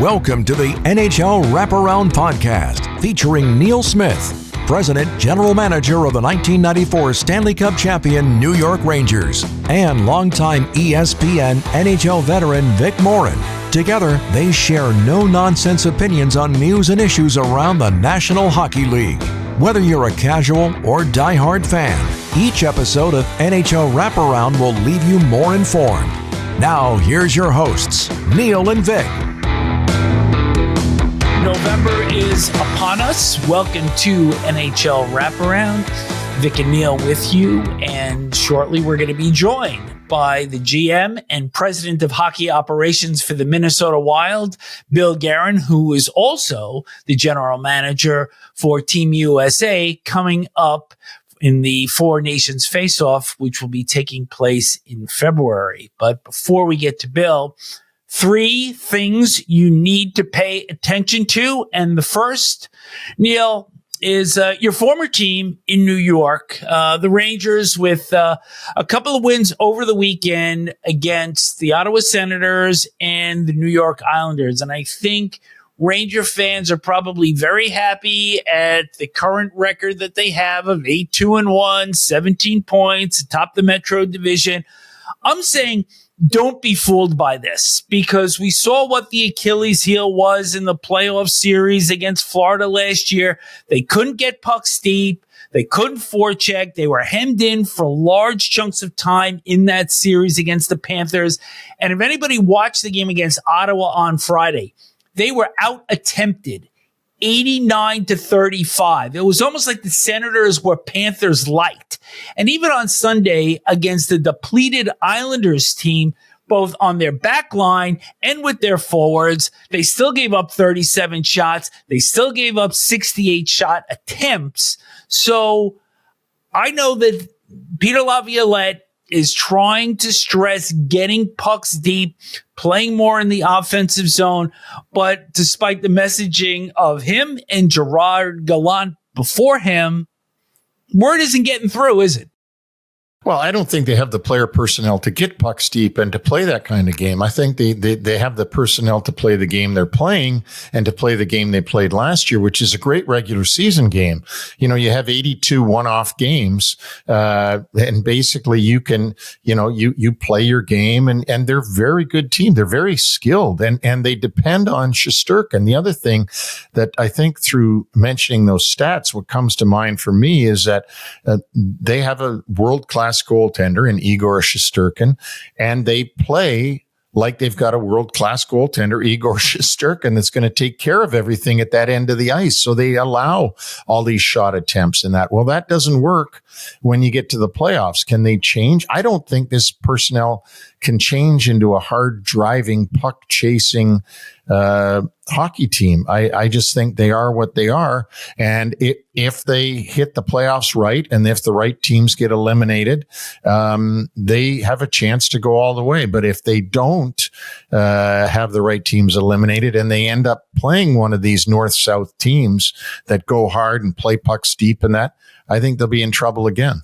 Welcome to the NHL Wraparound podcast featuring Neil Smith, President General Manager of the 1994 Stanley Cup champion New York Rangers, and longtime ESPN NHL veteran Vic Morren. Together, they share no-nonsense opinions on news and issues around the National Hockey League. Whether you're a casual or diehard fan, each episode of NHL Wraparound will leave you more informed. Now, here's your hosts, Neil and Vic. November is upon us. Welcome to NHL Wraparound. Vic and Neil with you, and shortly we're going to be joined by the GM and President of Hockey Operations for the Minnesota Wild, Bill Guerin, who is also the General Manager for Team USA, coming up in the Four Nations Faceoff, which will be taking place in February. But before we get to Bill, 3 things you need to pay attention to. And the first, Neil, is your former team in New York, the Rangers, with a couple of wins over the weekend against the Ottawa Senators and the New York Islanders. And I think Ranger fans are probably very happy at the current record that they have of 8-2-1, 17 points atop the Metro Division. I'm saying don't be fooled by this, because we saw what the Achilles heel was in the playoff series against Florida last year. They couldn't get pucks deep. They couldn't forecheck. They were hemmed in for large chunks of time in that series against the Panthers. And if anybody watched the game against Ottawa on Friday, they were out-attempted 89-35. It was almost like the Senators were Panthers light. And even on Sunday against the depleted Islanders team, both on their back line and with their forwards, they still gave up 37 shots. They still gave up 68 shot attempts. So I know that Peter Laviolette is trying to stress getting pucks deep, playing more in the offensive zone. But despite the messaging of him and Gerard Gallant before him, word isn't getting through, is it? Well, I don't think they have the player personnel to get pucks deep and to play that kind of game. I think they have the personnel to play the game they're playing and to play the game they played last year, which is a great regular season game. You know, you have 82 one-off games, and basically you can, you play your game, and they're a very good team. They're very skilled, and they depend on Shesterkin. The other thing that I think, through mentioning those stats, what comes to mind for me is that they have a world-class goaltender in Igor Shesterkin, and they play like they've got a world-class goaltender, Igor Shesterkin, that's going to take care of everything at that end of the ice. So they allow all these shot attempts and that. Well, that doesn't work when you get to the playoffs. Can they change? I don't think this personnel can change into a hard-driving, puck-chasing hockey team. I just think they are what they are. And if they hit the playoffs right, and if the right teams get eliminated, they have a chance to go all the way. But if they don't have the right teams eliminated, and they end up playing one of these north-south teams that go hard and play pucks deep and that, I think they'll be in trouble again.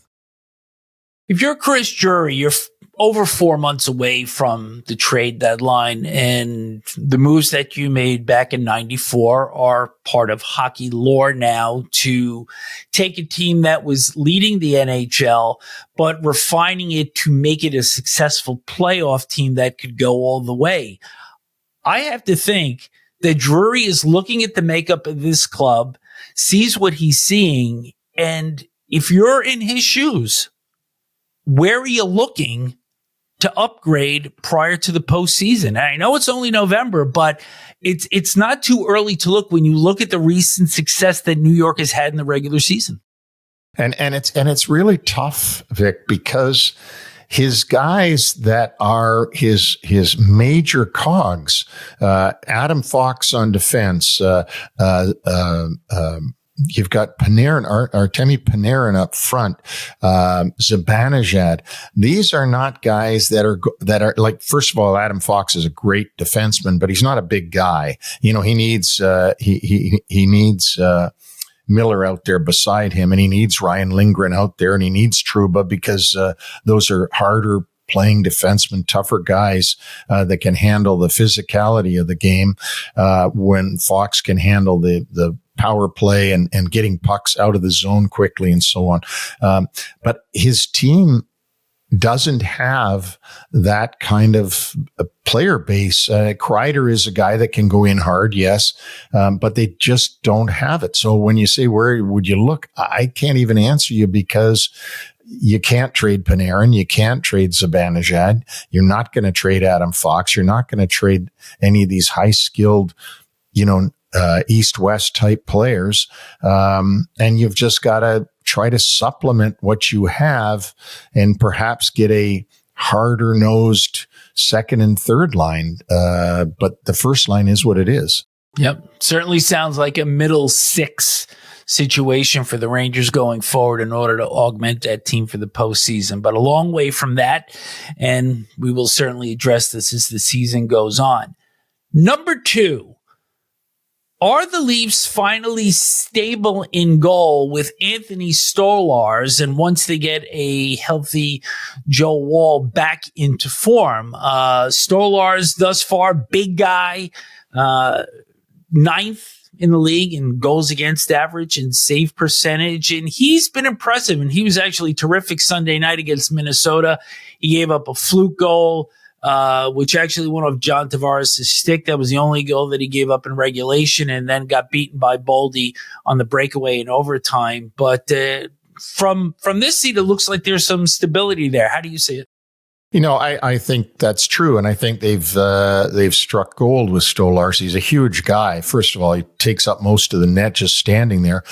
If you're Chris Drury, you're over 4 months away from the trade deadline, and the moves that you made back in 94 are part of hockey lore now, to take a team that was leading the NHL, but refining it to make it a successful playoff team that could go all the way. I have to think that Drury is looking at the makeup of this club, sees what he's seeing, and if you're in his shoes, where are you looking to upgrade prior to the postseason? And I know it's only November, but it's not too early to look when you look at the recent success that New York has had in the regular season. And it's really tough, Vic, because his guys that are his major cogs, Adam Fox on defense, you've got Panarin, Artemi Panarin up front, Zibanejad. These are not guys that are like, first of all, Adam Fox is a great defenseman, but he's not a big guy. You know, he needs Miller out there beside him, and he needs Ryan Lindgren out there, and he needs Trouba, because those are harder playing defensemen, tougher guys that can handle the physicality of the game, when Fox can handle the power play and getting pucks out of the zone quickly and so on. But his team doesn't have that kind of player base. Kreider is a guy that can go in hard, yes, but they just don't have it. So when you say, where would you look? I can't even answer you, because you can't trade Panarin. You can't trade Zibanejad. You're not going to trade Adam Fox. You're not going to trade any of these high-skilled, East-West type players. And you've just got to try to supplement what you have and perhaps get a harder nosed second and third line. But the first line is what it is. Yep. Certainly sounds like a middle six situation for the Rangers going forward in order to augment that team for the postseason. But a long way from that. And we will certainly address this as the season goes on. Number 2. Are the Leafs finally stable in goal with Anthony Stolarz? And once they get a healthy Joe Wall back into form, Stolarz thus far, big guy, 9th in the league in goals against average and save percentage. And he's been impressive. And he was actually terrific Sunday night against Minnesota. He gave up a fluke goal, which actually went off John Tavares' stick. That was the only goal that he gave up in regulation, and then got beaten by Boldy on the breakaway in overtime. But from this seat, it looks like there's some stability there. How do you see it? I think that's true, and I think they've struck gold with Stolarz. He's a huge guy. First of all, he takes up most of the net just standing there.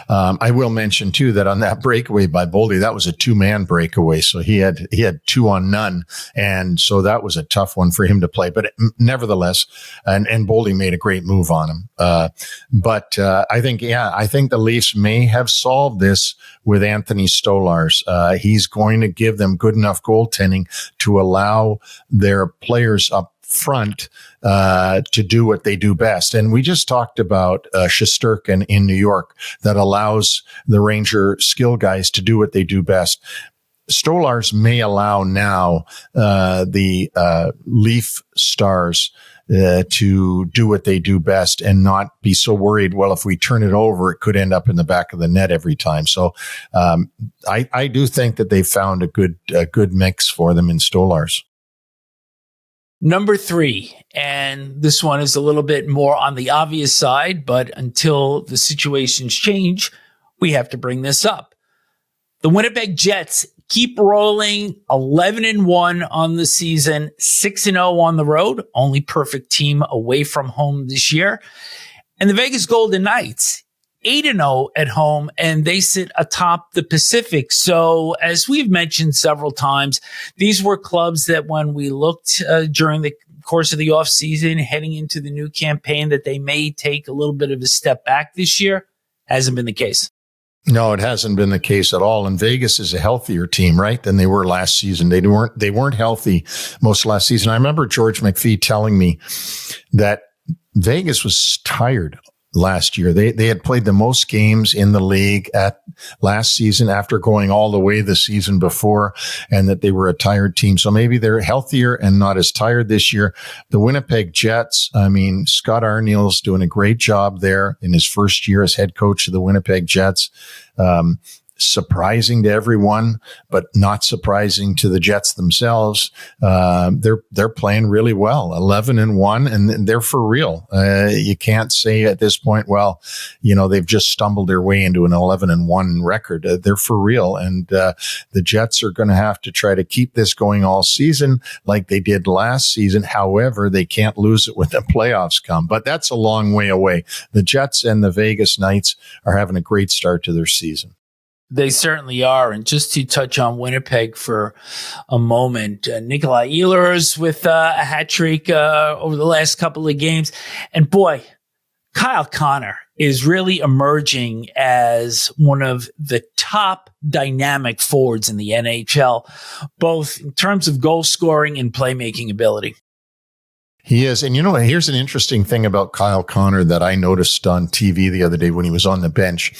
I will mention too that on that breakaway by Boldy, that was a 2-man breakaway, so he had 2 on none, and so that was a tough one for him to play. But nevertheless, and Boldy made a great move on him. But I think the Leafs may have solved this with Anthony Stolarz. He's going to give them good enough goaltending to allow their players up front to do what they do best. And we just talked about Shesterkin in New York that allows the Ranger skill guys to do what they do best. Stolarz may allow now the Leaf stars to do what they do best and not be so worried, well, if we turn it over, it could end up in the back of the net every time. So I do think that they found a good mix for them in Stolarz. Number 3, and this one is a little bit more on the obvious side, but until the situations change, we have to bring this up. The Winnipeg Jets keep rolling, 11-1 on the season, 6-0 on the road, only perfect team away from home this year. And the Vegas Golden Knights, 8-0 at home, and they sit atop the Pacific. So as we've mentioned several times, these were clubs that when we looked during the course of the offseason, heading into the new campaign, that they may take a little bit of a step back this year. Hasn't been the case. No, it hasn't been the case at all. And Vegas is a healthier team, right, than they were last season. They weren't healthy most last season. I remember George McPhee telling me that Vegas was tired last year. They had played the most games in the league at last season after going all the way the season before, and that they were a tired team. So maybe they're healthier and not as tired this year. The Winnipeg Jets, Scott Arniel's doing a great job there in his first year as head coach of the Winnipeg Jets. Surprising to everyone, but not surprising to the Jets themselves. They're playing really well, 11-1, and they're for real. You can't say at this point, well, they've just stumbled their way into an 11-1 record. They're for real, and the Jets are going to have to try to keep this going all season like they did last season. However, they can't lose it when the playoffs come, but that's a long way away. The Jets and the Vegas Knights are having a great start to their season. They certainly are. And just to touch on Winnipeg for a moment, Nikolai Ehlers with a hat trick over the last couple of games. And boy, Kyle Connor is really emerging as one of the top dynamic forwards in the NHL, both in terms of goal scoring and playmaking ability. He is. And here's an interesting thing about Kyle Connor that I noticed on TV the other day when he was on the bench.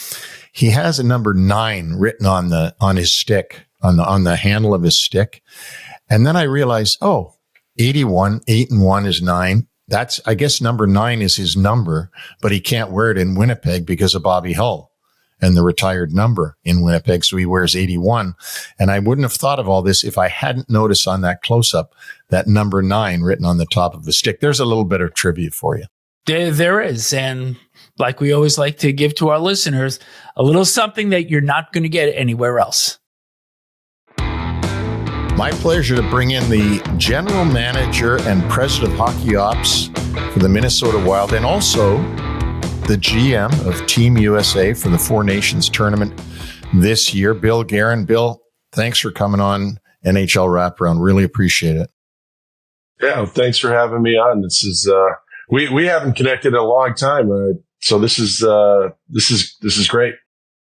He has a number 9 written on his stick, on the handle of his stick. And then I realized, 81, 8-1 is 9. That's, I guess number 9 is his number, but he can't wear it in Winnipeg because of Bobby Hull and the retired number in Winnipeg. So he wears 81. And I wouldn't have thought of all this if I hadn't noticed on that close-up that number 9 written on the top of the stick. There's a little bit of trivia for you. There is. And like we always like to give to our listeners, a little something that you're not going to get anywhere else. My pleasure to bring in the general manager and president of hockey ops for the Minnesota Wild, and also the GM of Team USA for the Four Nations tournament this year, Bill Guerin. Bill, thanks for coming on NHL Wraparound. Really appreciate it. Yeah, thanks for having me on. This is we haven't connected in a long time, so this is great.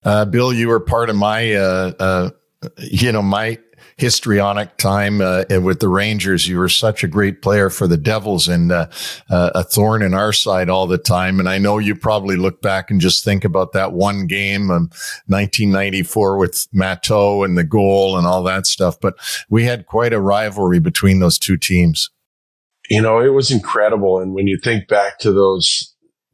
Bill, you were part of my my histrionic time with the Rangers. You were such a great player for the Devils and a thorn in our side all the time. And I know you probably look back and just think about that one game of 1994 with Matteau and the goal and all that stuff. But we had quite a rivalry between those two teams. You know, it was incredible. And when you think back to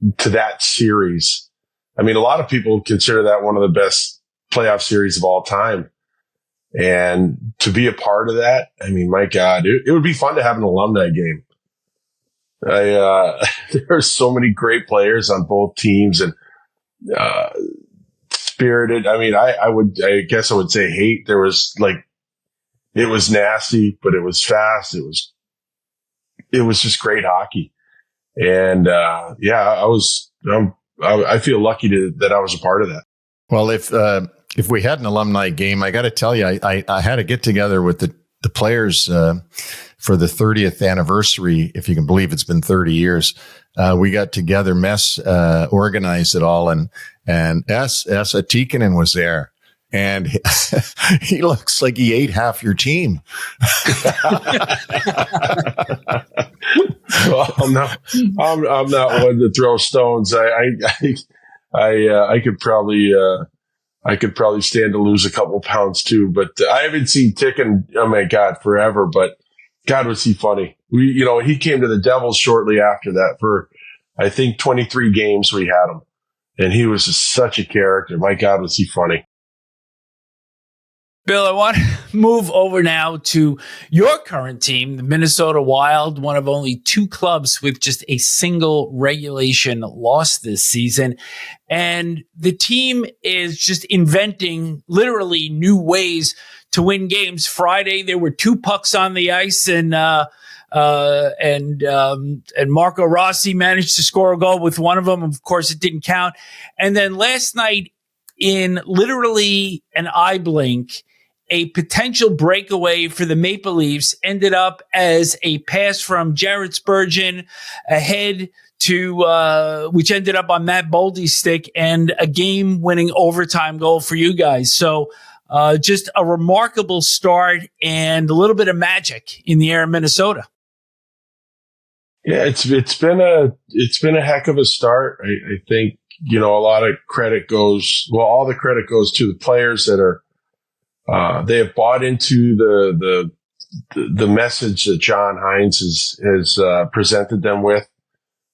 that series, I mean, a lot of people consider that one of the best playoff series of all time. And to be a part of that, I mean, my God, it would be fun to have an alumni game. There are so many great players on both teams and spirited. I mean, I guess I would say hate. There was it was nasty, but it was fast. It was just great hockey. And I feel lucky that I was a part of that. Well, if we had an alumni game, I got to tell you, I had to get together with the players for the 30th anniversary. If you can believe it's been 30 years, we got together, organized it all, and Esa Tikkanen was there, and he looks like he ate half your team. Well, I'm not one to throw stones. I could probably stand to lose a couple pounds too, but I haven't seen Ticken, oh my God, forever, but God, was he funny. He came to the Devils shortly after that for, I think, 23 games we had him, and he was just such a character. My God, was he funny. Bill, I want to move over now to your current team, the Minnesota Wild, one of only 2 clubs with just a single regulation loss this season. And the team is just inventing literally new ways to win games. Friday, there were 2 pucks on the ice, and Marco Rossi managed to score a goal with one of them. Of course, it didn't count. And then last night, in literally an eye blink, a potential breakaway for the Maple Leafs ended up as a pass from Jared Spurgeon ahead to which ended up on Matt Boldy's stick, and a game-winning overtime goal for you guys. So just a remarkable start and a little bit of magic in the air in Minnesota. Yeah, it's been a heck of a start. I think a lot of credit all the credit goes to the players that are. They have bought into the message that John Hines has presented them with.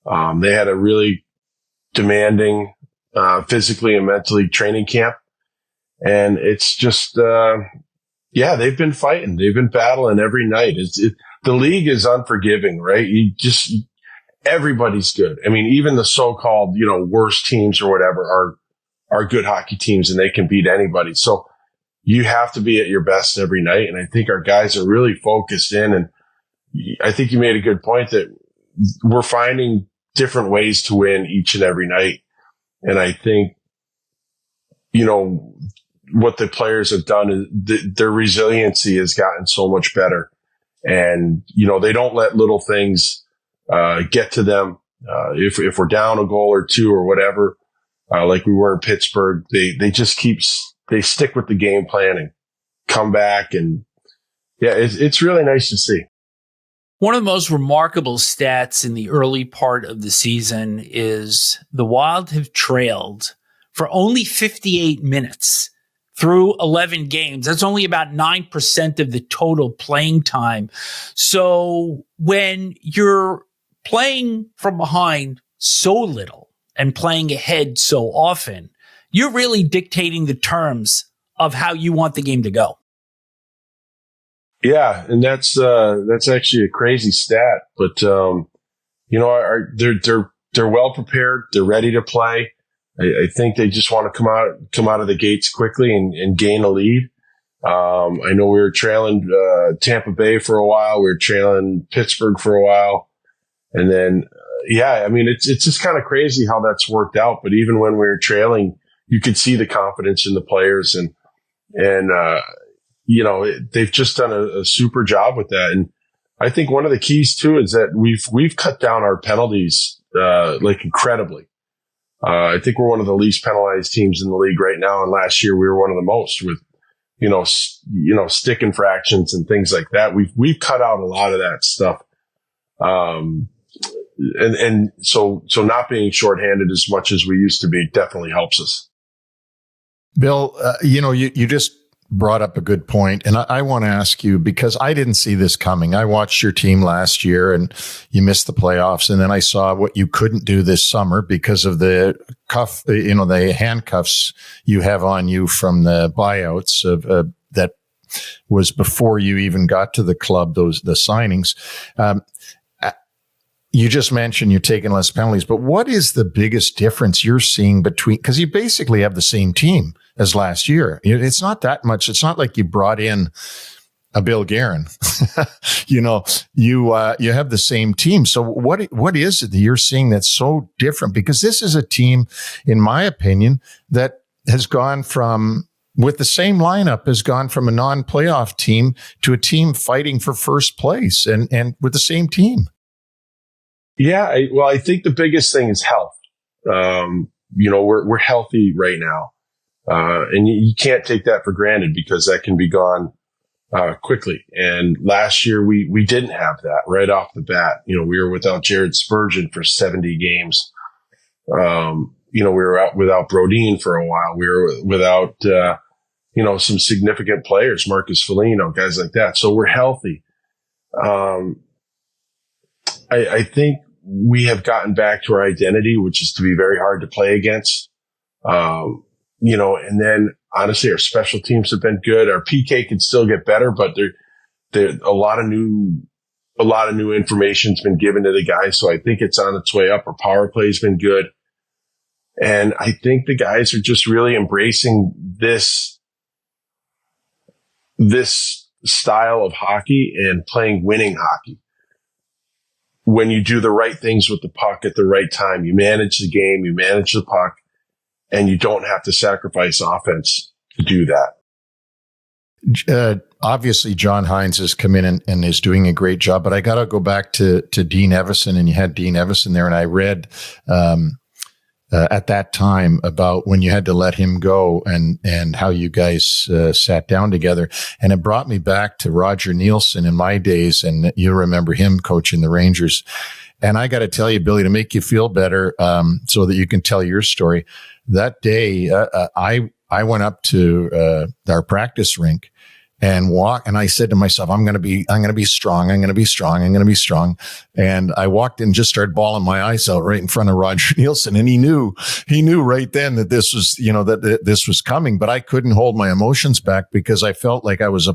They had a really demanding, physically and mentally training camp. And it's just, they've been fighting. They've been battling every night. The league is unforgiving, right? Everybody's good. I mean, even the so-called, worst teams or whatever are good hockey teams, and they can beat anybody. So you have to be at your best every night. And I think our guys are really focused in. And I think you made a good point that we're finding different ways to win each and every night. And I think, what the players have done is their resiliency has gotten so much better. And, they don't let little things get to them. If we're down a goal or 2 or whatever, like we were in Pittsburgh, they stick with the game plan and come back. And it's really nice to see. One of the most remarkable stats in the early part of the season is the Wild have trailed for only 58 minutes through 11 games. That's only about 9% of the total playing time. So when you're playing from behind so little and playing ahead so often, you're really dictating the terms of how you want the game to go. Yeah, and that's actually a crazy stat, but they're well prepared. They're ready to play. I think they just want to come out of the gates quickly and gain a lead. I know we were trailing Tampa Bay for a while. We were trailing Pittsburgh for a while, and then it's just kind of crazy how that's worked out. But even when we were trailing, you could see the confidence in the players, and they've just done a super job with that. And I think one of the keys too is that we've cut down our penalties incredibly. I think we're one of the least penalized teams in the league right now, and last year we were one of the most with stick infractions and things like that. We've cut out a lot of that stuff, and so not being shorthanded as much as we used to be definitely helps us. Bill, you just brought up a good point, and I want to ask you, because I didn't see this coming. I watched your team last year and you missed the playoffs, and then I saw what you couldn't do this summer because of the the handcuffs you have on you from the buyouts of that was before you even got to the club, the signings. You just mentioned you're taking less penalties, but what is the biggest difference you're seeing between, because you basically have the same team as last year. It's not that much. It's not like you brought in a Bill Guerin. You have the same team. So what is it that you're seeing that's so different? Because this is a team, in my opinion, that has gone from, with the same lineup, has gone from a non-playoff team to a team fighting for first place, and with the same team. Yeah, I think the biggest thing is health. We're healthy right now. And you can't take that for granted because that can be gone quickly. And last year we didn't have that right off the bat. We were without Jared Spurgeon for 70 games. We were out without Brodin for a while. We were without, some significant players, Marcus Foligno, guys like that. So we're healthy. I think we have gotten back to our identity, which is to be very hard to play against. And then honestly, our special teams have been good. Our PK can still get better, but there a lot of new information's been given to the guys. So I think it's on its way up. Our power play's been good. And I think the guys are just really embracing this style of hockey and playing winning hockey. When you do the right things with the puck at the right time, you manage the game, you manage the puck, and you don't have to sacrifice offense to do that. Obviously, John Hines has come in and is doing a great job, but I got to go back to Dean Evason, and you had Dean Evason there, and I read at that time about when you had to let him go and how you guys sat down together. And it brought me back to Roger Nielsen in my days, and you remember him coaching the Rangers. And I got to tell you, Billy, to make you feel better, so that you can tell your story, that day I went up to our practice rink and I said to myself, I'm going to be strong. I'm going to be strong. I'm going to be strong. And I walked in and just started bawling my eyes out right in front of Roger Nielsen. And he knew right then that this was, that this was coming, but I couldn't hold my emotions back because I felt like I was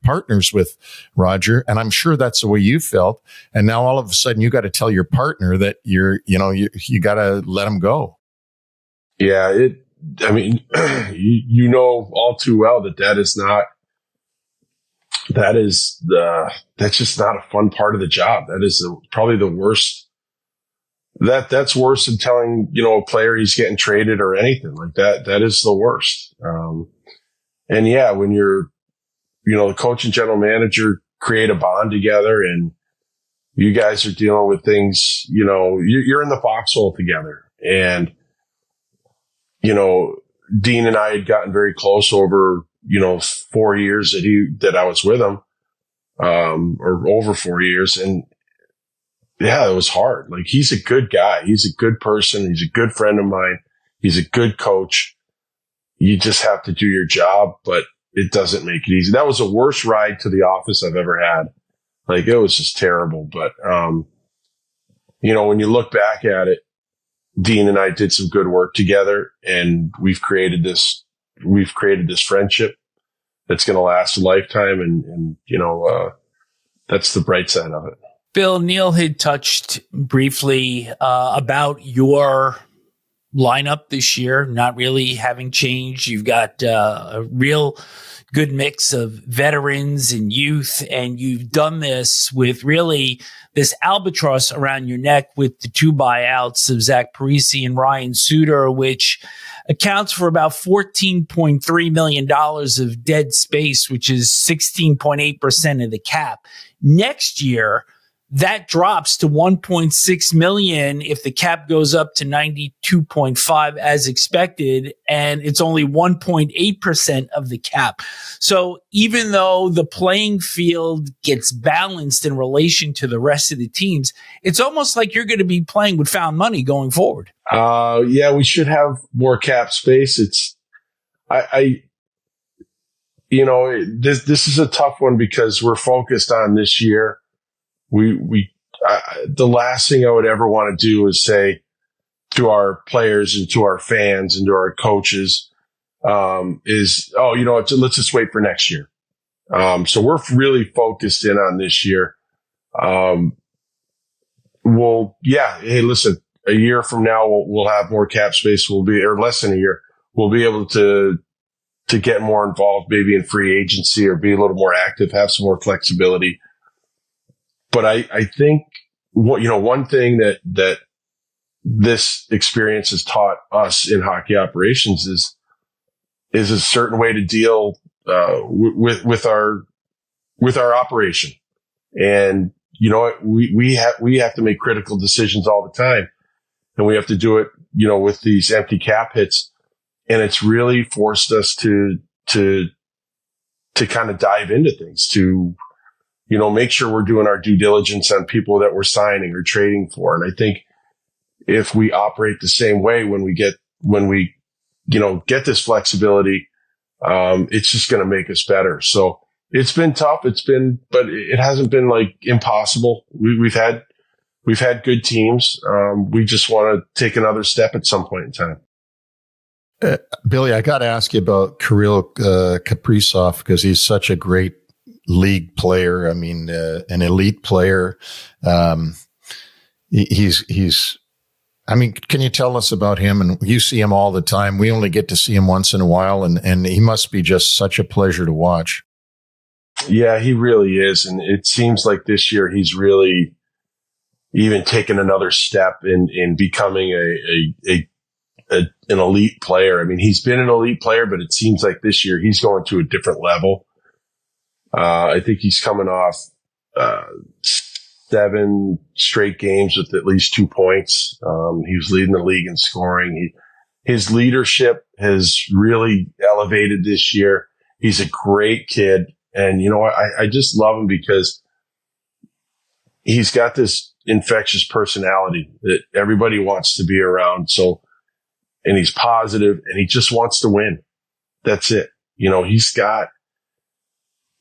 partners with Roger. And I'm sure that's the way you felt. And now all of a sudden you got to tell your partner that you got to let him go. Yeah. You know all too well that's just not a fun part of the job. That is probably the worst. That's worse than telling, a player he's getting traded or anything like that. That is the worst. And yeah, when you're, the coach and general manager create a bond together and you guys are dealing with things, you're in the foxhole together. And, Dean and I had gotten very close over, 4 years that I was with him, or over 4 years. And yeah, it was hard. Like, he's a good guy. He's a good person. He's a good friend of mine. He's a good coach. you just have to do your job, but it doesn't make it easy. That was the worst ride to the office I've ever had. Like, it was just terrible. But, when you look back at it, Dean and I did some good work together, and we've created this friendship that's going to last a lifetime. And that's the bright side of it. Bill, Neil had touched briefly about your lineup this year, not really having changed. You've got a real good mix of veterans and youth, and you've done this with really this albatross around your neck with the 2 buyouts of Zach Parise and Ryan Suter, which accounts for about $14.3 million of dead space, which is 16.8% of the cap. Next year, that drops to $1.6 million if the cap goes up to 92.5 as expected, and it's only 1.8% of the cap. So even though the playing field gets balanced in relation to the rest of the teams, it's almost like you're going to be playing with found money going forward. Yeah, we should have more cap space. This is a tough one because we're focused on this year. The last thing I would ever want to do is say to our players and to our fans and to our coaches, let's just wait for next year. So we're really focused in on this year. Hey, listen, a year from now, we'll have more cap space. Or less than a year, we'll be able to get more involved, maybe in free agency, or be a little more active, have some more flexibility. But I think one thing that this experience has taught us in hockey operations is a certain way to deal with our operation. And we have to make critical decisions all the time, and we have to do it with these empty cap hits. And it's really forced us to kind of dive into things, to make sure we're doing our due diligence on people that we're signing or trading for. And I think if we operate the same way when we get this flexibility, it's just going to make us better. So it's been tough. But it hasn't been like impossible. We've had good teams. We just want to take another step at some point in time. Billy, I got to ask you about Kirill Kaprizov, because he's such a great league player. I mean, an elite player. He's. I mean, can you tell us about him? And you see him all the time. We only get to see him once in a while, and he must be just such a pleasure to watch. Yeah, he really is, and it seems like this year he's really even taken another step in becoming an elite player. I mean, he's been an elite player, but it seems like this year he's going to a different level. I think he's coming off 7 straight games with at least 2 points. He was leading the league in scoring. His leadership has really elevated this year. He's a great kid. And, I just love him because he's got this infectious personality that everybody wants to be around. So, and he's positive and he just wants to win. That's it. He's got,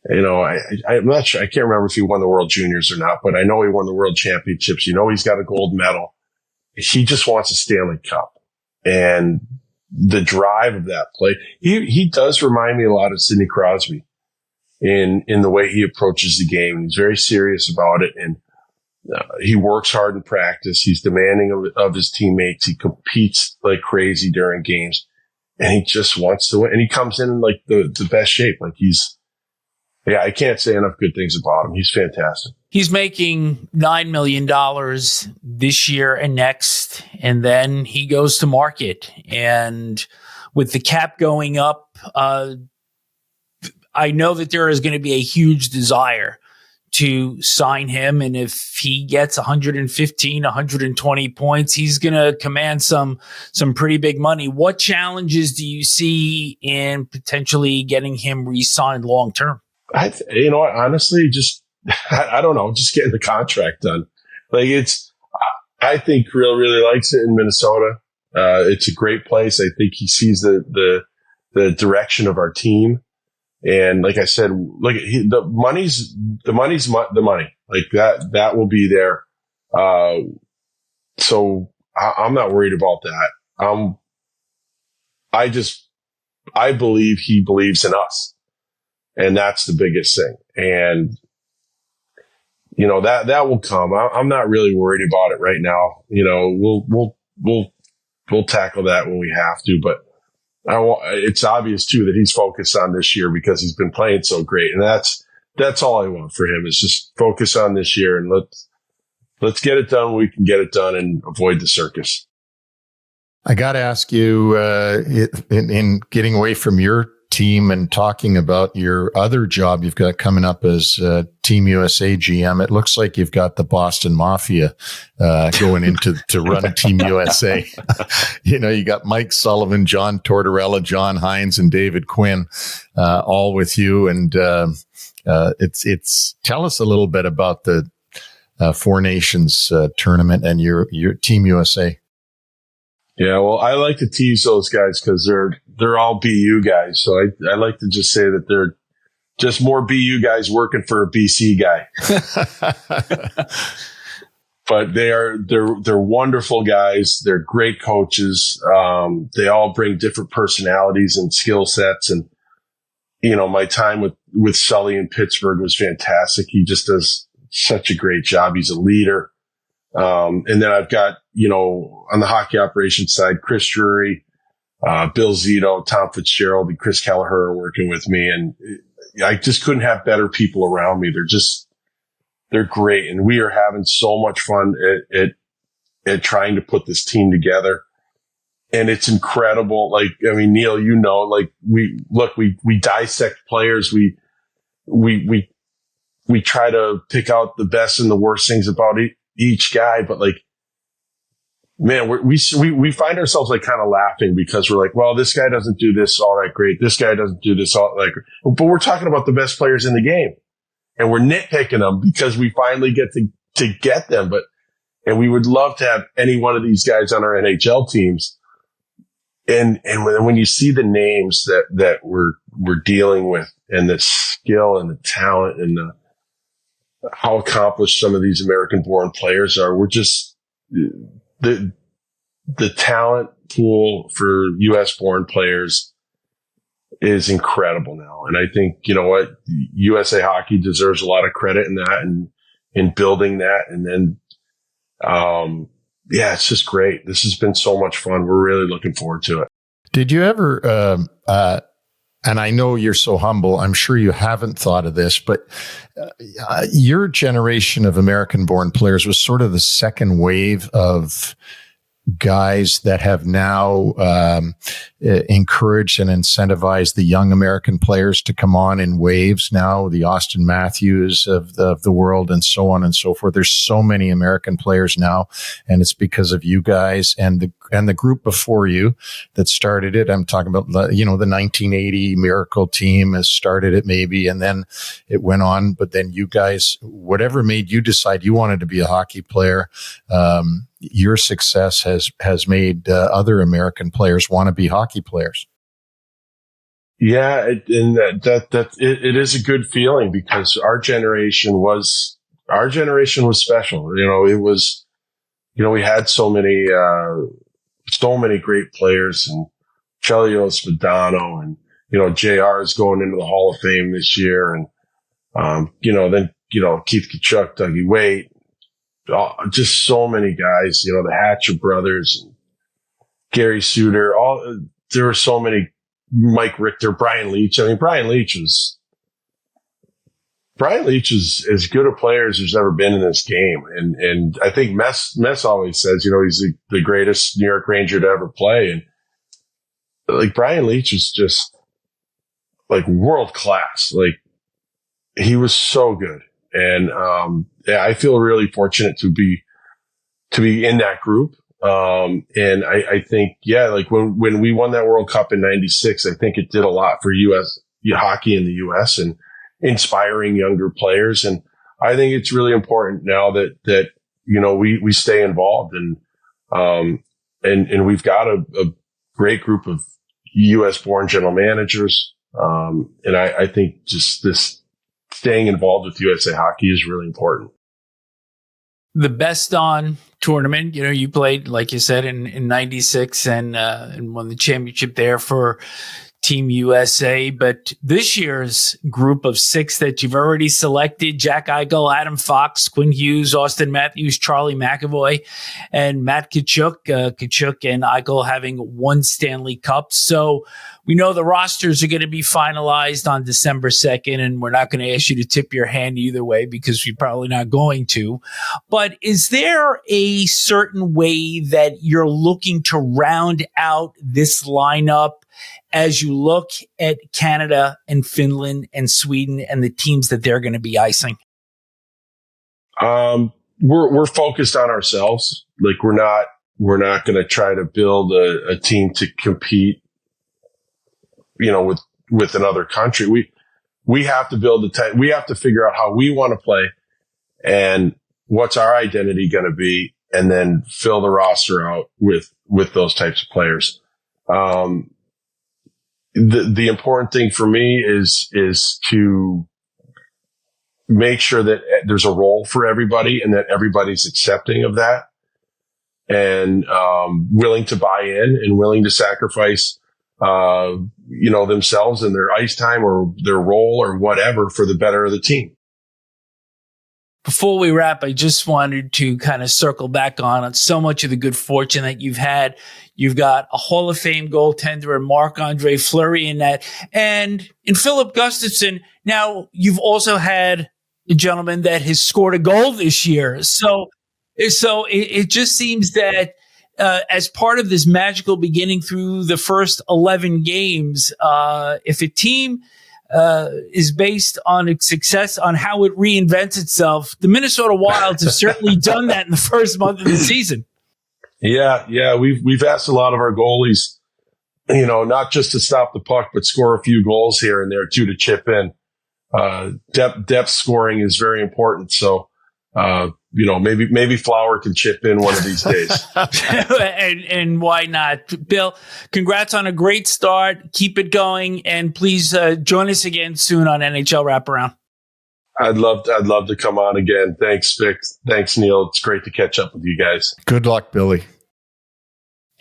I'm not sure. I can't remember if he won the World Juniors or not, but I know he won the World Championships. He's got a gold medal. He just wants a Stanley Cup, and the drive of that play. He does remind me a lot of Sidney Crosby in the way he approaches the game. He's very serious about it, and he works hard in practice. He's demanding of his teammates. He competes like crazy during games, and he just wants to win. And he comes in like the best shape. Like I can't say enough good things about him. He's fantastic. He's making $9 million this year and next, and then he goes to market. And with the cap going up, I know that there is going to be a huge desire to sign him. And if he gets 115, 120 points, he's going to command some pretty big money. What challenges do you see in potentially getting him re-signed long term? Honestly, I don't know, just getting the contract done. I think Kirill really likes it in Minnesota. It's a great place. I think he sees the the direction of our team. And like I said, the money's the money. Like that will be there. So I'm not worried about that. I believe he believes in us, and that's the biggest thing. And that will come. I'm not really worried about it right now. We'll tackle that when we have to, but it's obvious too that he's focused on this year because he's been playing so great. And that's all I want for him, is just focus on this year, and let's get it done. We can get it done and avoid the circus. I got to ask you, in getting away from your team and talking about your other job you've got coming up as Team USA GM, it looks like you've got the Boston Mafia going into to run Team USA. You got Mike Sullivan, John Tortorella, John Hines, and David Quinn all with you. And it's tell us a little bit about the Four Nations tournament and your Team USA. Yeah, well, I like to tease those guys because they're all BU guys. So I like to just say that they're just more BU guys working for a BC guy. But they're wonderful guys. They're great coaches. They all bring different personalities and skill sets. And my time with Sully in Pittsburgh was fantastic. He just does such a great job. He's a leader. And then I've got, on the hockey operations side, Chris Drury, Bill Zito, Tom Fitzgerald, and Chris Kelleher are working with me. And I just couldn't have better people around me. They're great. And we are having so much fun at trying to put this team together. And it's incredible. Neil, we dissect players. We try to pick out the best and the worst things about each guy, but man, we find ourselves kind of laughing because we're like, well, this guy doesn't do this all that great. This guy doesn't do this all that great. But we're talking about the best players in the game, and we're nitpicking them because we finally get to get them. And we would love to have any one of these guys on our NHL teams. And when you see the names that we're dealing with, and the skill and the talent and how accomplished some of these American-born players are, we're just the talent pool for U.S.-born players is incredible now. And I think, USA Hockey deserves a lot of credit in that and in building that. And then, it's just great. This has been so much fun. We're really looking forward to it. Did you ever, and I know you're so humble, I'm sure you haven't thought of this, but your generation of American-born players was sort of the second wave of guys that have now encouraged and incentivized the young American players to come on in waves now, the Auston Matthews of the world and so on and so forth. There's so many American players now, and it's because of you guys and the group before you that started it. I'm talking about, the 1980 Miracle team has started it maybe, and then it went on. But then you guys, whatever made you decide you wanted to be a hockey player, your success has made other American players want to be hockey players. Yeah, and it is a good feeling because our generation was special. It was, we had so many great players, and Chelios Spadano, and JR is going into the Hall of Fame this year, and then Keith Tkachuk, Dougie Waite. Just so many guys, the Hatcher brothers, and Gary Suter, there were so many, Mike Richter, Brian Leach. Brian Leach is as good a player as there's ever been in this game. And I think Mess always says, he's the greatest New York Ranger to ever play. And Brian Leach is just world class. He was so good. And, I feel really fortunate to be in that group. And I think, when we won that World Cup in '96, I think it did a lot for U.S. hockey in the U.S. and inspiring younger players. And I think it's really important now that we stay involved, and we've got a great group of U.S.-born general managers. And I think just this staying involved with USA Hockey is really important. The Best On tournament, you played, like you said, in 96 and won the championship there for Team USA. But this year's group of 6 that you've already selected, Jack Eichel, Adam Fox, Quinn Hughes, Auston Matthews, Charlie McAvoy, and Matt Tkachuk. Tkachuk and Eichel having 1 Stanley Cup. So we know the rosters are going to be finalized on December 2nd, and we're not going to ask you to tip your hand either way because we're probably not going to. But is there a certain way that you're looking to round out this lineup as you look at Canada and Finland and Sweden and the teams that they're going to be icing? We're focused on ourselves. Like we're not going to try to build a team to compete, with another country. We have to build we have to figure out how we want to play and what's our identity going to be, and then fill the roster out with those types of players. The important thing for me is to make sure that there's a role for everybody and that everybody's accepting of that and willing to buy in and willing to sacrifice themselves and their ice time or their role or whatever for the better of the team. Before we wrap, I just wanted to kind of circle back on so much of the good fortune that you've had. You've got a Hall of Fame goaltender in Marc-Andre Fleury in that, and in Philip Gustafson. Now, you've also had a gentleman that has scored a goal this year. So it just seems that as part of this magical beginning through the first 11 games, if a team is based on its success on how it reinvents itself, the Minnesota Wilds have certainly done that in the first month of the season. Yeah. We've asked a lot of our goalies, not just to stop the puck, but score a few goals here and there too to chip in. Depth scoring is very important. So, maybe Flower can chip in one of these days. and why not? Bill, congrats on a great start. Keep it going. And please join us again soon on NHL Wraparound. I'd love to come on again. Thanks, Vic. Thanks, Neil. It's great to catch up with you guys. Good luck, Billy.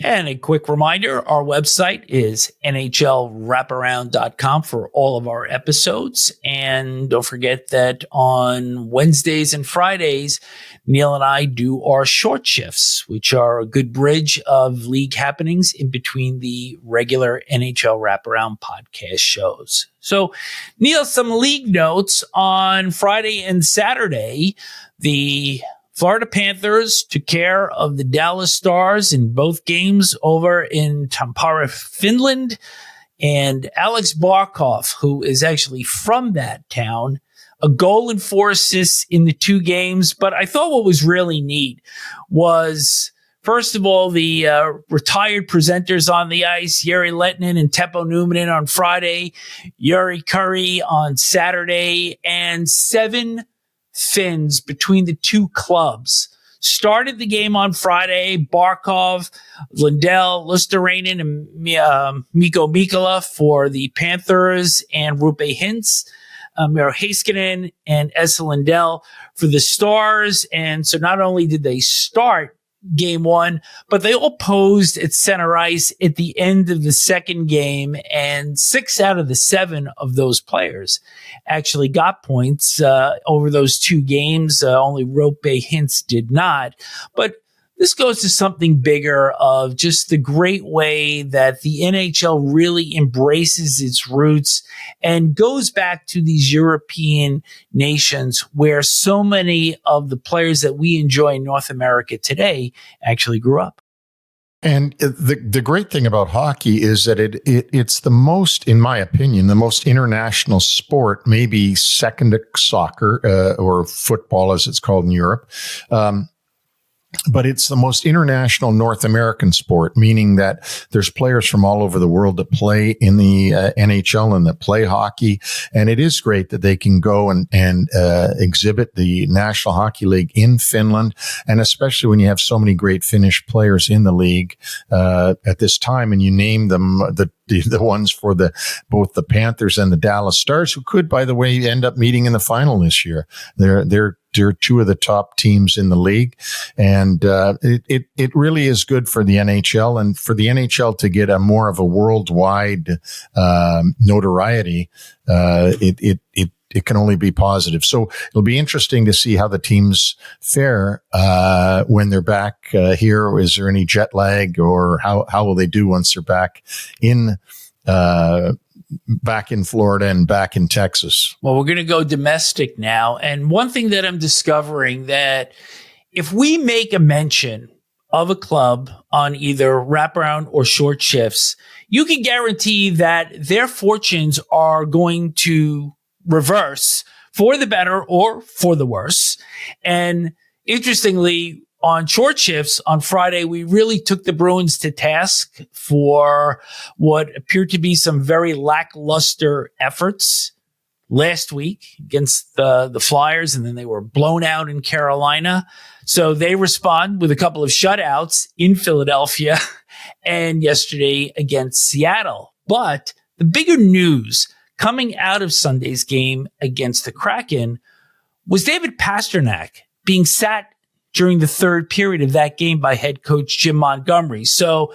And a quick reminder, our website is NHLWraparound.com for all of our episodes. And don't forget that on Wednesdays and Fridays, Neil and I do our short shifts, which are a good bridge of league happenings in between the regular NHL Wraparound podcast shows. So, Neil, some league notes on Friday and Saturday. The Florida Panthers took care of the Dallas Stars in both games over in Tampere, Finland. And Alex Barkov, who is actually from that town, a goal and 4 assists in the 2 games. But I thought what was really neat was, first of all, the retired presenters on the ice, Jere Lehtinen and Teppo Numminen on Friday, Yuri Curry on Saturday, and 7 Finns between the 2 clubs started the game on Friday. Barkov, Lindell, Lusterainen, and Mikko Mikkola for the Panthers, and Roope Hintz, Miro Heiskanen, and Esa Lindell for the Stars. And so not only did they start game 1, but they all posed at center ice at the end of the second game, and 6 out of the 7 of those players actually got points over those 2 games. Only Roope Hintz did not. But this goes to something bigger of just the great way that the NHL really embraces its roots and goes back to these European nations where so many of the players that we enjoy in North America today actually grew up. And the great thing about hockey is that it's the most, in my opinion, the most international sport, maybe second to soccer or football as it's called in Europe. but it's the most international North American sport, meaning that there's players from all over the world that play in the NHL and that play hockey. And it is great that they can go and exhibit the National Hockey League in Finland. And especially when you have so many great Finnish players in the league at this time, and you name them the ones for both the Panthers and the Dallas Stars, who could, by the way, end up meeting in the final this year. They're two of the top teams in the league. And it really is good for the NHL, and for the NHL to get a more of a worldwide notoriety. It can only be positive. So it'll be interesting to see how the teams fare when they're back here. Is there any jet lag, or how will they do once they're back in Florida and back in Texas? Well, we're going to go domestic now. And one thing that I'm discovering, that if we make a mention of a club on either wraparound or short shifts, you can guarantee that their fortunes are going to reverse for the better or for the worse. And interestingly, on short shifts on Friday, we really took the Bruins to task for what appeared to be some very lackluster efforts last week against the Flyers, and then they were blown out in Carolina. So they respond with a couple of shutouts in Philadelphia and yesterday against Seattle. But the bigger news coming out of Sunday's game against the Kraken was David Pastrnak being sat during the third period of that game by head coach Jim Montgomery. So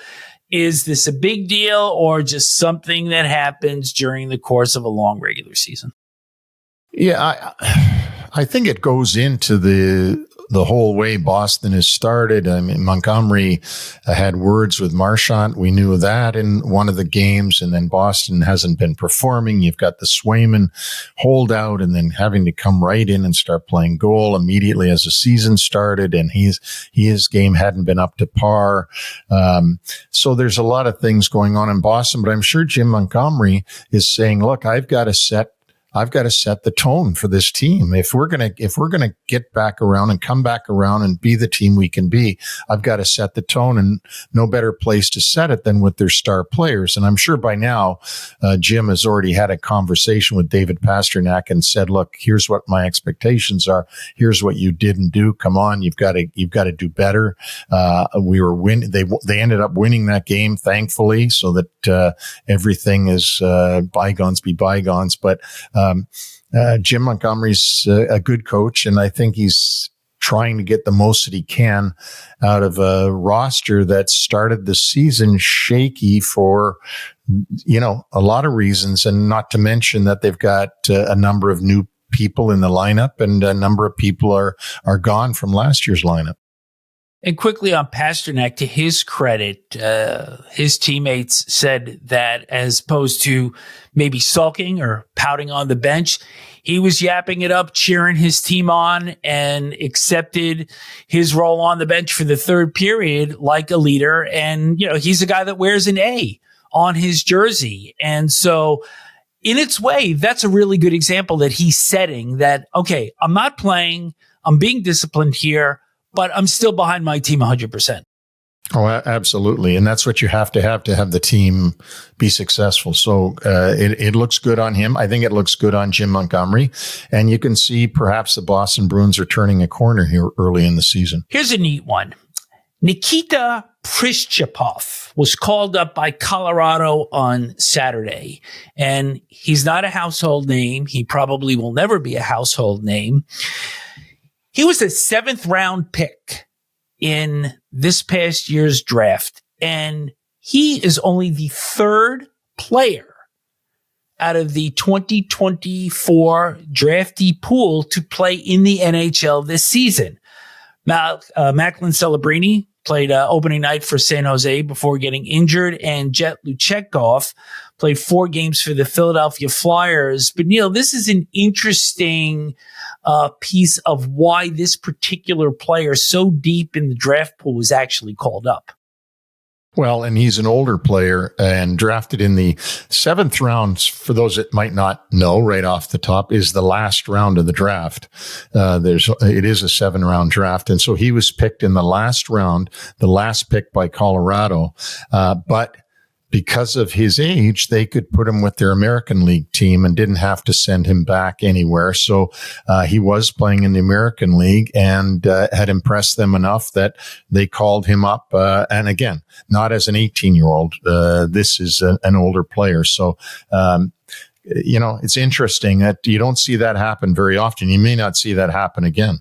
is this a big deal, or just something that happens during the course of a long regular season? Yeah, I think it goes into the whole way Boston has started. I mean, Montgomery had words with Marchand. We knew that in one of the games, and then Boston hasn't been performing. You've got the Swayman holdout, and then having to come right in and start playing goal immediately as the season started, and his game hadn't been up to par. So there's a lot of things going on in Boston, but I'm sure Jim Montgomery is saying, look, I've got to set the tone for this team. If we're gonna get back around and come back around and be the team we can be, I've got to set the tone, and no better place to set it than with their star players. And I'm sure by now, Jim has already had a conversation with David Pastrnak and said, "Look, here's what my expectations are. Here's what you didn't do. Come on, you've got to do better." They ended up winning that game, thankfully, so that everything is bygones be bygones. But Jim Montgomery's a good coach, and I think he's trying to get the most that he can out of a roster that started the season shaky for, a lot of reasons, and not to mention that they've got a number of new people in the lineup, and a number of people are gone from last year's lineup. And quickly on Pastrnak, to his credit, his teammates said that as opposed to maybe sulking or pouting on the bench, he was yapping it up, cheering his team on, and accepted his role on the bench for the third period like a leader. And, he's a guy that wears an A on his jersey. And so in its way, that's a really good example that he's setting that, okay, I'm not playing, I'm being disciplined here, but I'm still behind my team 100%. Oh, absolutely. And that's what you have to have the team be successful. So it looks good on him. I think it looks good on Jim Montgomery. And you can see perhaps the Boston Bruins are turning a corner here early in the season. Here's a neat one. Nikita Prischapov was called up by Colorado on Saturday. And he's not a household name. He probably will never be a household name. He was a 7th round pick in this past year's draft, and he is only the 3rd player out of the 2024 draftee pool to play in the NHL this season. Macklin Celebrini played opening night for San Jose before getting injured, and Jet Luchekov played 4 games for the Philadelphia Flyers. But Neil, this is an interesting piece of why this particular player so deep in the draft pool was actually called up. Well, and he's an older player and drafted in the 7th round. For those that might not know right off the top, is the last round of the draft. It is a 7-round draft. And so he was picked in the last round, the last pick by Colorado. But because of his age, they could put him with their American League team and didn't have to send him back anywhere. So he was playing in the American League and had impressed them enough that they called him up. And again, not as an 18-year-old. This is an older player. So, it's interesting that you don't see that happen very often. You may not see that happen again.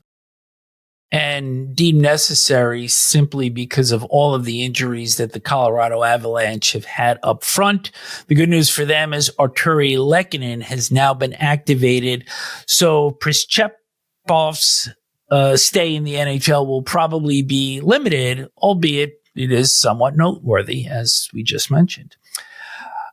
And deemed necessary simply because of all of the injuries that the Colorado Avalanche have had up front. The good news for them is Arturi Lehkonen has now been activated. So Prischepov's stay in the NHL will probably be limited, albeit it is somewhat noteworthy, as we just mentioned.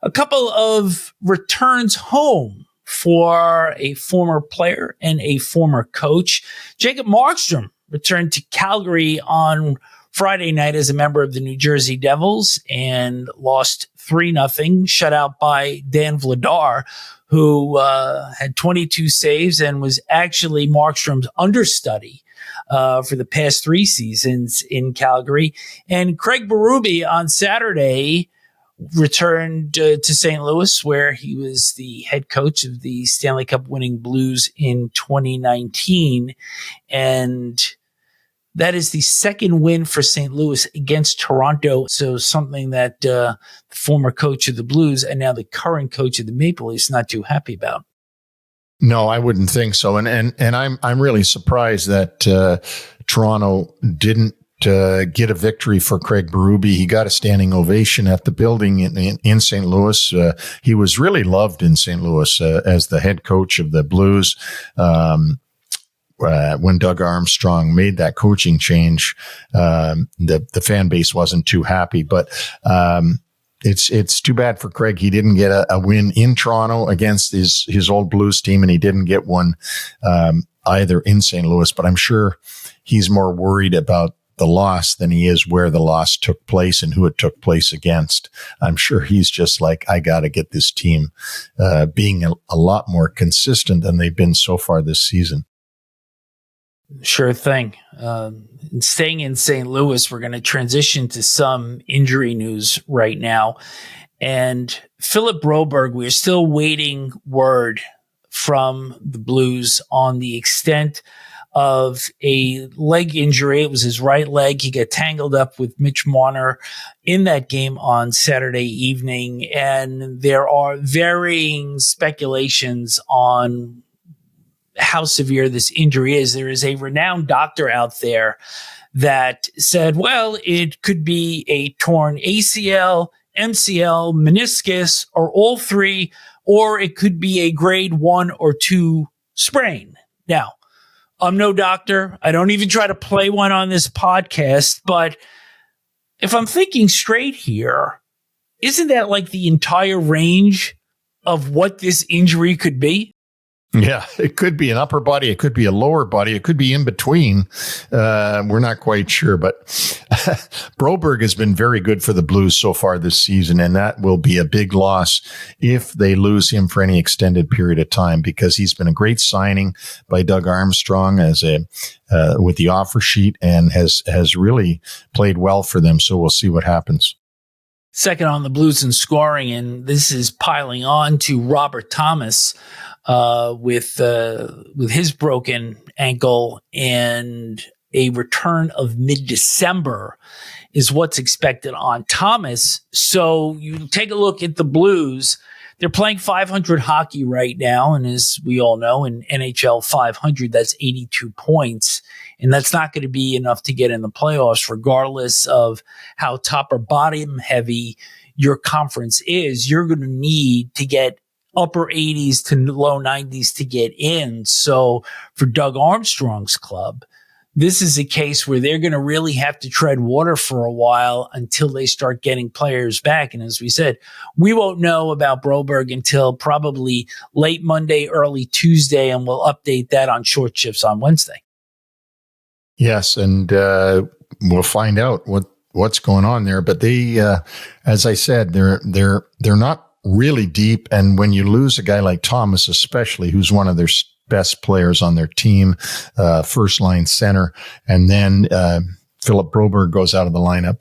A couple of returns home for a former player and a former coach. Jacob Markstrom returned to Calgary on Friday night as a member of the New Jersey Devils and lost 3-0, shut out by Dan Vladar, who had 22 saves and was actually Markstrom's understudy for the past 3 seasons in Calgary. And Craig Berube on Saturday returned to St. Louis, where he was the head coach of the Stanley Cup winning Blues in 2019. And that is the second win for St. Louis against Toronto. So something that the former coach of the Blues and now the current coach of the Maple Leafs not too happy about. No, I wouldn't think so. And I'm really surprised that Toronto didn't get a victory for Craig Berube. He got a standing ovation at the building in St. Louis. He was really loved in St. Louis as the head coach of the Blues. When Doug Armstrong made that coaching change, the fan base wasn't too happy, but it's too bad for Craig. He didn't get a win in Toronto against his old Blues team, and he didn't get one either in St. Louis. But I'm sure he's more worried about the loss than he is where the loss took place and who it took place against. I'm sure he's just like, I got to get this team being a lot more consistent than they've been so far this season. Sure thing. Staying in St. Louis, we're going to transition to some injury news right now. And Philip Broberg, we're still waiting word from the Blues on the extent of a leg injury. It was his right leg. He got tangled up with Mitch Marner in that game on Saturday evening. And there are varying speculations on how severe this injury is. There is a renowned doctor out there that said, well, it could be a torn ACL, MCL, meniscus, or all three, or it could be a grade 1 or 2 sprain. Now, I'm no doctor. I don't even try to play one on this podcast, but if I'm thinking straight here, isn't that like the entire range of what this injury could be? Yeah, it could be an upper body. It could be a lower body. It could be in between. We're not quite sure, but Broberg has been very good for the Blues so far this season, and that will be a big loss if they lose him for any extended period of time, because he's been a great signing by Doug Armstrong as with the offer sheet and has really played well for them. So we'll see what happens. Second on the Blues in scoring, and this is piling on to Robert Thomas with his broken ankle, and a return of mid-December is what's expected on Thomas. So you take a look at the Blues. They're playing 500 hockey right now, and as we all know, in NHL 500, that's 82 points, and that's not going to be enough to get in the playoffs, regardless of how top or bottom heavy your conference is. You're going to need to get upper 80s to low 90s to get in. So for Doug Armstrong's club, this is a case where they're going to really have to tread water for a while until they start getting players back. And as we said, we won't know about Broberg until probably late Monday, early Tuesday, and we'll update that on Short Shifts on Wednesday. Yes, and we'll find out what what's going on there. But they, as I said, they're not really deep. And when you lose a guy like Thomas, especially, who's one of their best players on their team, first line center, and then Philip Broberg goes out of the lineup,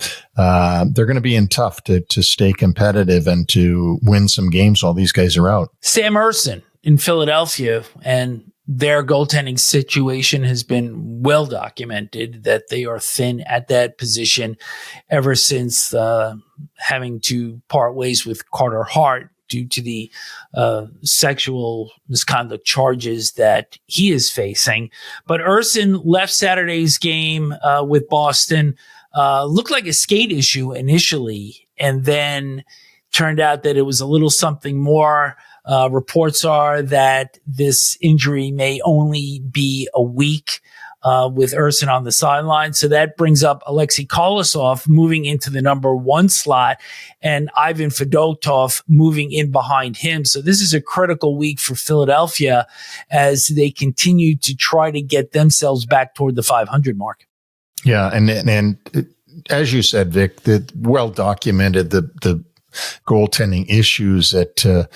they're going to be in tough to stay competitive and to win some games while these guys are out. Sam Ersson in Philadelphia, and their goaltending situation has been well documented, that they are thin at that position ever since having to part ways with Carter Hart due to the sexual misconduct charges that he is facing. But Ersson left Saturday's game with Boston, looked like a skate issue initially, and then turned out that it was a little something more. Reports are that this injury may only be a week with Ersson on the sideline. So that brings up Alexei Kolosov moving into the number 1 slot and Ivan Fedotov moving in behind him. So this is a critical week for Philadelphia as they continue to try to get themselves back toward the 500 mark. Yeah, and as you said, Vic, well documented the goaltending issues that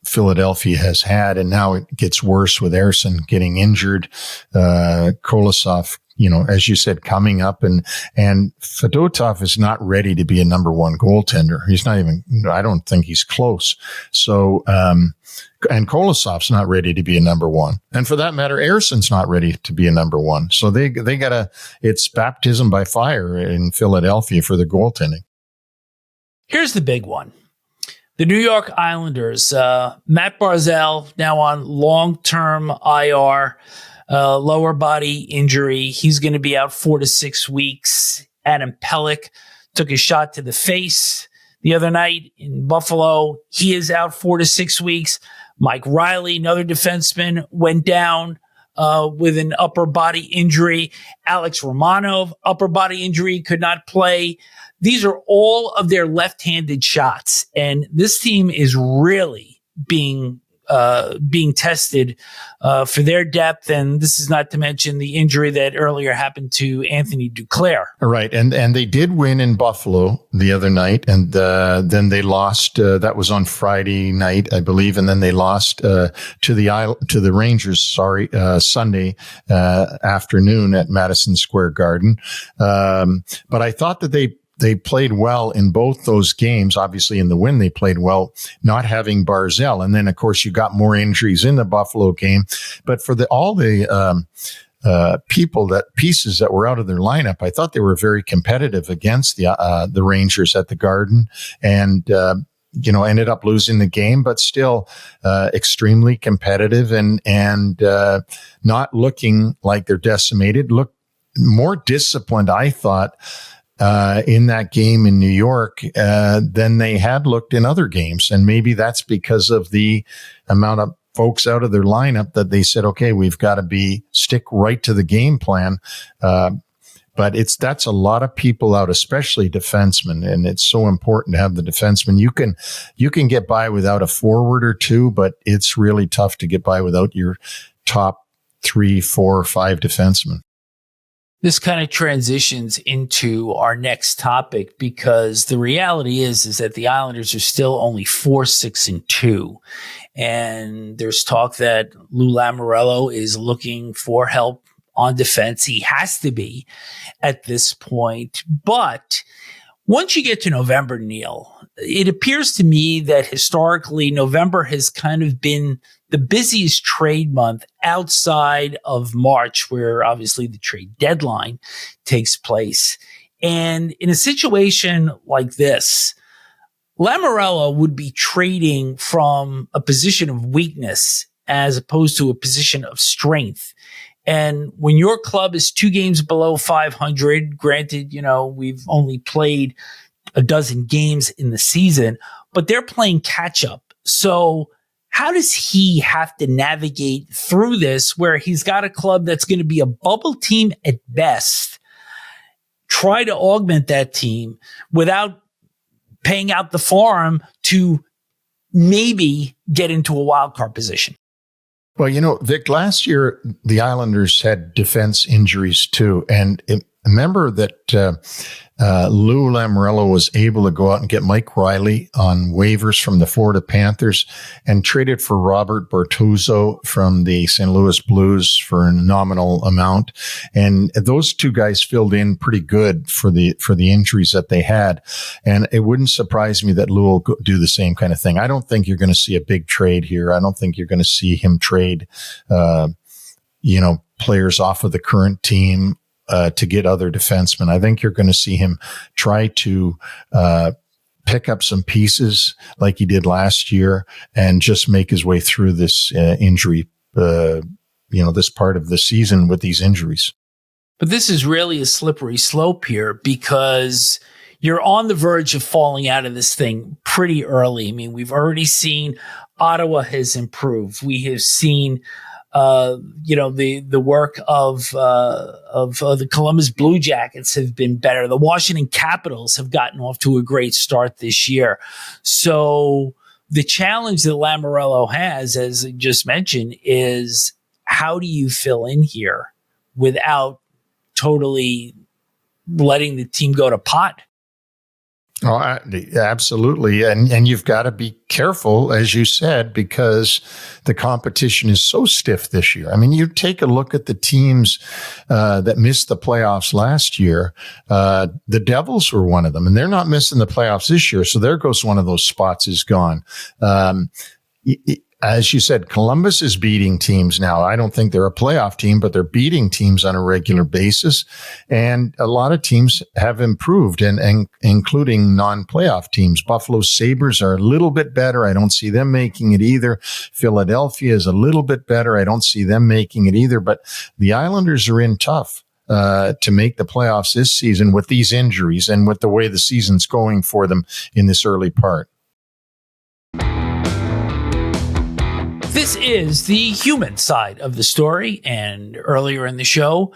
Philadelphia has had, and now it gets worse with Ersson getting injured. Kolosov, as you said, coming up, and Fedotov is not ready to be a number 1 goaltender. He's not even. I don't think he's close. So, and Kolosov's not ready to be a number 1, and for that matter, Ersson's not ready to be a number 1. So they gotta. It's baptism by fire in Philadelphia for the goaltending. Here's the big one. The New York Islanders, Matt Barzal now on long-term IR, lower body injury. He's going to be out 4 to 6 weeks. Adam Pelech took a shot to the face the other night in Buffalo. He is out 4 to 6 weeks. Mike Riley, another defenseman, went down with an upper body injury. Alex Romanov, upper body injury, could not play. These are all of their left-handed shots, and this team is really being tested for their depth. And this is not to mention the injury that earlier happened to Anthony Duclair. Right, and they did win in Buffalo the other night, and then they lost. That was on Friday night, I believe, and then they lost to the Rangers. Sunday afternoon at Madison Square Garden. But I thought that they played well in both those games. Obviously, in the win, they played well, not having Barzal. And then, of course, you got more injuries in the Buffalo game. But for all the pieces that were out of their lineup, I thought they were very competitive against the Rangers at the Garden, and ended up losing the game, but still extremely competitive and not looking like they're decimated. Looked more disciplined, I thought, in that game in New York than they had looked in other games. And maybe that's because of the amount of folks out of their lineup that they said, okay, we've got to stick right to the game plan. But that's a lot of people out, especially defensemen. And it's so important to have the defensemen. You can get by without a forward or two, but it's really tough to get by without your top 3, 4, 5 defensemen. This kind of transitions into our next topic, because the reality is that the Islanders are still only 4-6-2. And there's talk that Lou Lamoriello is looking for help on defense. He has to be at this point. But once you get to November, Neil, it appears to me that historically November has kind of been the busiest trade month outside of March, where obviously the trade deadline takes place. And in a situation like this, Lamoriello would be trading from a position of weakness as opposed to a position of strength. And when your club is 2 games below 500, granted, we've only played a dozen games in the season, but they're playing catch up. So how does he have to navigate through this, where he's got a club that's going to be a bubble team at best, try to augment that team without paying out the farm to maybe get into a wild card position? Well, Vic, last year, the Islanders had defense injuries too. And remember that Lou Lamoriello was able to go out and get Mike Riley on waivers from the Florida Panthers and traded for Robert Bortuzzo from the St. Louis Blues for a nominal amount. And those two guys filled in pretty good for the injuries that they had. And it wouldn't surprise me that Lou will do the same kind of thing. I don't think you're going to see a big trade here. I don't think you're going to see him trade, players off of the current team to get other defensemen. I think you're going to see him try to pick up some pieces like he did last year and just make his way through this injury, this part of the season with these injuries. But this is really a slippery slope here because you're on the verge of falling out of this thing pretty early. I mean, we've already seen Ottawa has improved. We have seen the work of the Columbus Blue Jackets have been better. The Washington Capitals have gotten off to a great start this year. So the challenge that Lamoriello has, as I just mentioned, is how do you fill in here without totally letting the team go to pot? Oh, absolutely. And you've got to be careful, as you said, because the competition is so stiff this year. I mean, you take a look at the teams that missed the playoffs last year. The Devils were one of them, and they're not missing the playoffs this year. So there goes one of those spots is gone. As you said, Columbus is beating teams now. I don't think they're a playoff team, but they're beating teams on a regular basis. And a lot of teams have improved, and including non-playoff teams. Buffalo Sabres are a little bit better. I don't see them making it either. Philadelphia is a little bit better. I don't see them making it either. But the Islanders are in tough to make the playoffs this season with these injuries and with the way the season's going for them in this early part. This is the human side of the story, and earlier in the show,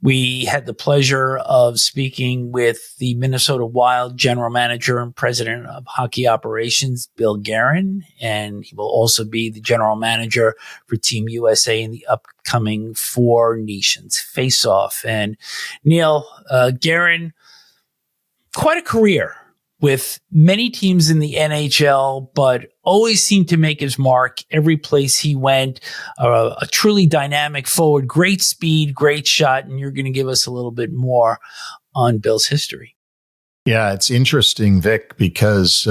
we had the pleasure of speaking with the Minnesota Wild general manager and president of Hockey Operations, Bill Guerin, and he will also be the general manager for Team USA in the upcoming Four Nations Faceoff. And Neil, Guerin, quite a career with many teams in the NHL, but always seemed to make his mark every place he went. A truly dynamic forward, great speed, great shot, and you're going to give us a little bit more on Bill's history. Yeah, it's interesting, Vic, because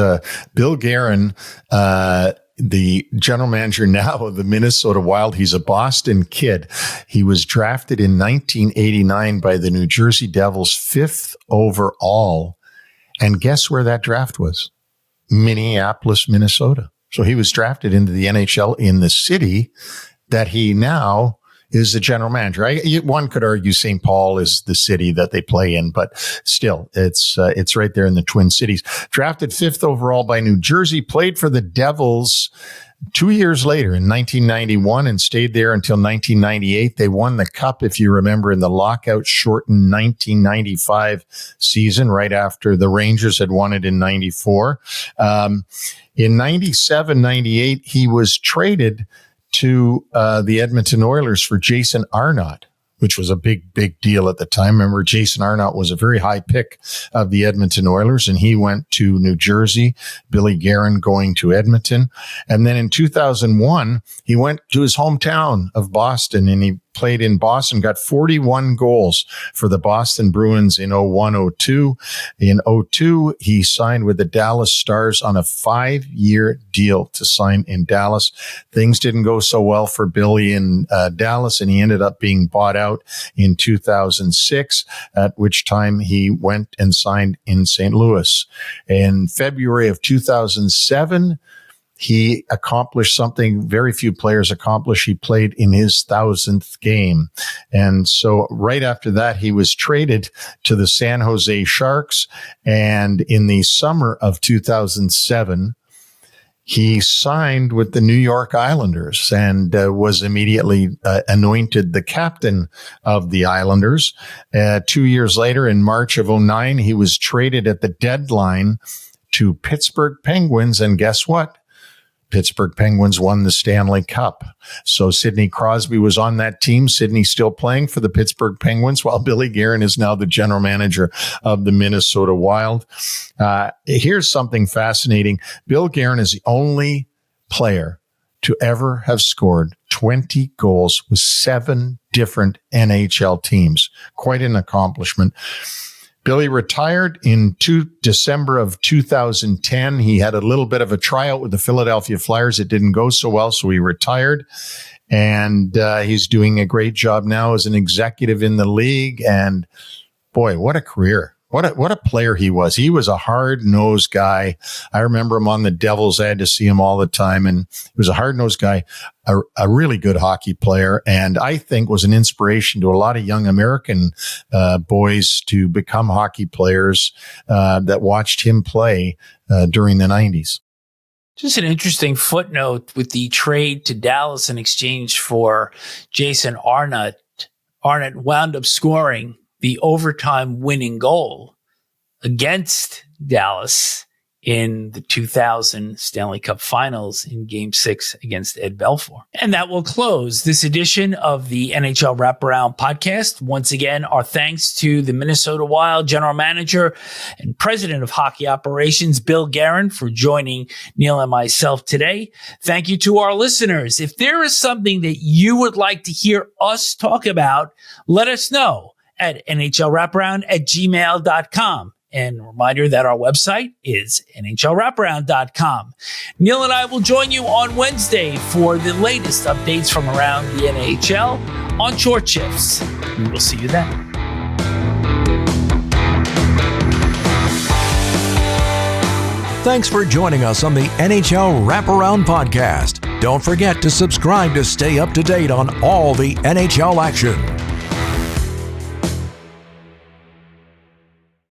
Bill Guerin, the general manager now of the Minnesota Wild, he's a Boston kid. He was drafted in 1989 by the New Jersey Devils, 5th overall. And guess where that draft was? Minneapolis, Minnesota. So he was drafted into the NHL in the city that he now is the general manager. One could argue St. Paul is the city that they play in, but still, it's right there in the Twin Cities. Drafted 5th overall by New Jersey, played for the Devils 2 years later in 1991 and stayed there until 1998. They won the Cup, if you remember, in the lockout-shortened 1995 season, right after the Rangers had won it in 94. In 97, 98, he was traded to the Edmonton Oilers for Jason Arnott, which was a big, big deal at the time. Remember, Jason Arnott was a very high pick of the Edmonton Oilers, and he went to New Jersey, Billy Guerin going to Edmonton. And then in 2001, he went to his hometown of Boston, and he played in Boston, got 41 goals for the Boston Bruins in 01-02. In 02, he signed with the Dallas Stars on a 5-year deal to sign in Dallas. Things didn't go so well for Billy in Dallas, and he ended up being bought out in 2006, at which time he went and signed in St. Louis. In February of 2007, he accomplished something very few players accomplish. He played in his 1,000th game. And so right after that, he was traded to the San Jose Sharks. And in the summer of 2007, he signed with the New York Islanders and was immediately anointed the captain of the Islanders. 2 years later, in March of 2009, he was traded at the deadline to Pittsburgh Penguins. And guess what? Pittsburgh Penguins won the Stanley Cup. So Sidney Crosby was on that team. Sidney's still playing for the Pittsburgh Penguins, while Billy Guerin is now the general manager of the Minnesota Wild. Here's something fascinating. Bill Guerin is the only player to ever have scored 20 goals with 7 different NHL teams. Quite an accomplishment. Billy retired in December of 2010. He had a little bit of a tryout with the Philadelphia Flyers. It didn't go so well, so he retired. And he's doing a great job now as an executive in the league. And boy, what a career. What a player he was. He was a hard-nosed guy. I remember him on the Devils. I had to see him all the time. And he was a hard-nosed guy, a really good hockey player, and I think was an inspiration to a lot of young American boys to become hockey players that watched him play during the 90s. Just an interesting footnote with the trade to Dallas in exchange for Jason Arnott. Arnott wound up scoring the overtime winning goal against Dallas in the 2000 Stanley Cup Finals in Game 6 against Ed Belfour. And that will close this edition of the NHL Wraparound podcast. Once again, our thanks to the Minnesota Wild general manager and president of Hockey Operations, Bill Guerin, for joining Neil and myself today. Thank you to our listeners. If there is something that you would like to hear us talk about, let us know at nhlwraparound@gmail.com. And a reminder that our website is nhlwraparound.com. Neil and I will join you on Wednesday for the latest updates from around the NHL on short shifts. We will see you then. Thanks for joining us on the NHL Wraparound podcast. Don't forget to subscribe to stay up to date on all the NHL action.